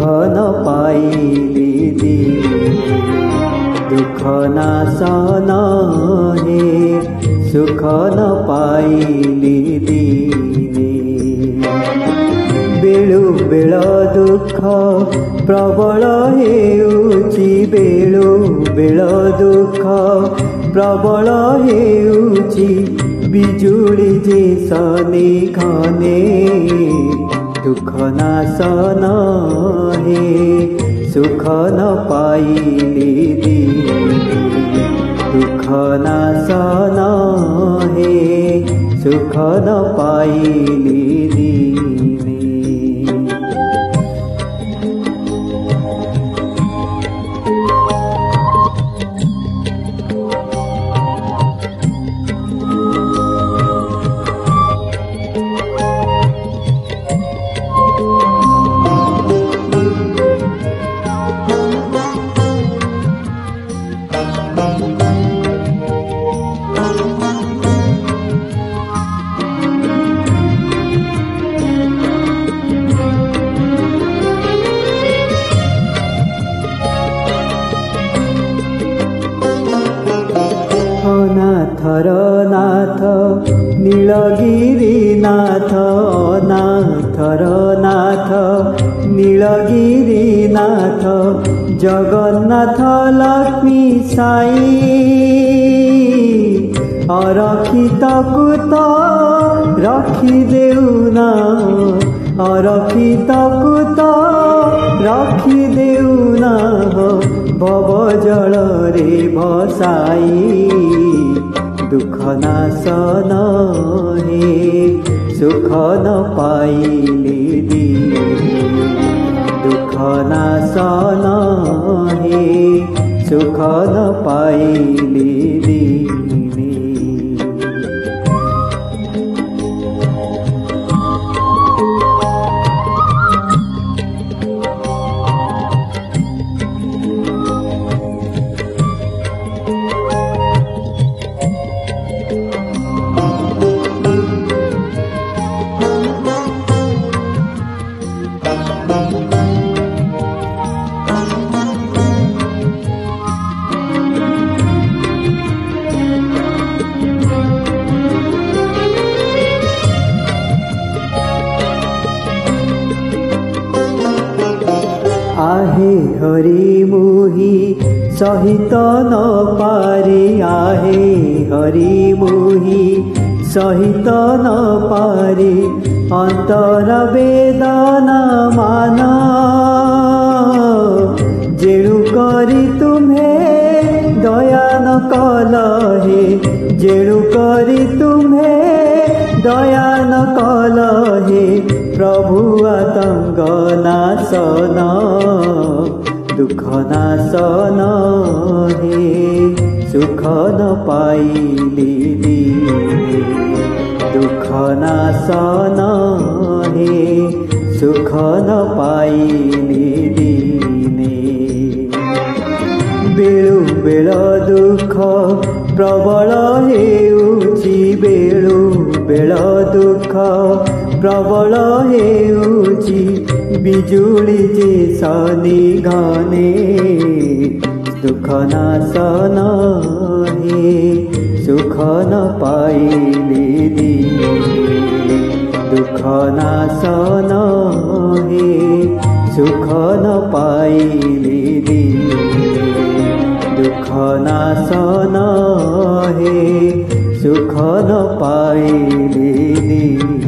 न पाइली दिने दुख नासन हे सुख न पाइली दिने बेलु बेल दुख प्रबल हेउची बेलु बेल दुख प्रबल हेउची बिजुली जे सने घने दुख नासन हे सुख न पाइली दिने दुख नासन हे सुख न पाइली दिने अनाथर नाथ नीलगिरी नाथ अनाथर नाथ नीलगिरी नाथ जगन्नाथ लक्ष्मी साई अरक्षितकु त रखिदेउना अरक्षितकु त रखिदेउना भव जल रे भसाई दुख नासन हे सुख न पाइली दिने दुख नासन हे सुख न पाइली दिने आहे हरि मोहि सहित न पारे आहे हरि मोहि सहित न पारे अंतर वेदना मान जेणु करी तुम्हें दया न कल हे जेणु करी तुम्हें दया न कल हे प्रभु आतंक नासन दुख नासन हे सुख न पाइली दिने दुख नासन हे सुख न पाइली दिने बेलु बेल दुख प्रबल हेउची बेलु बेल दुख प्रबल हेउची बिजुली जे सने घने दुख नासन हे सुख न पाइली दिने दुख नासन हे सुख न पाइली दिने दुख नासन हे सुख न पाइली दिने।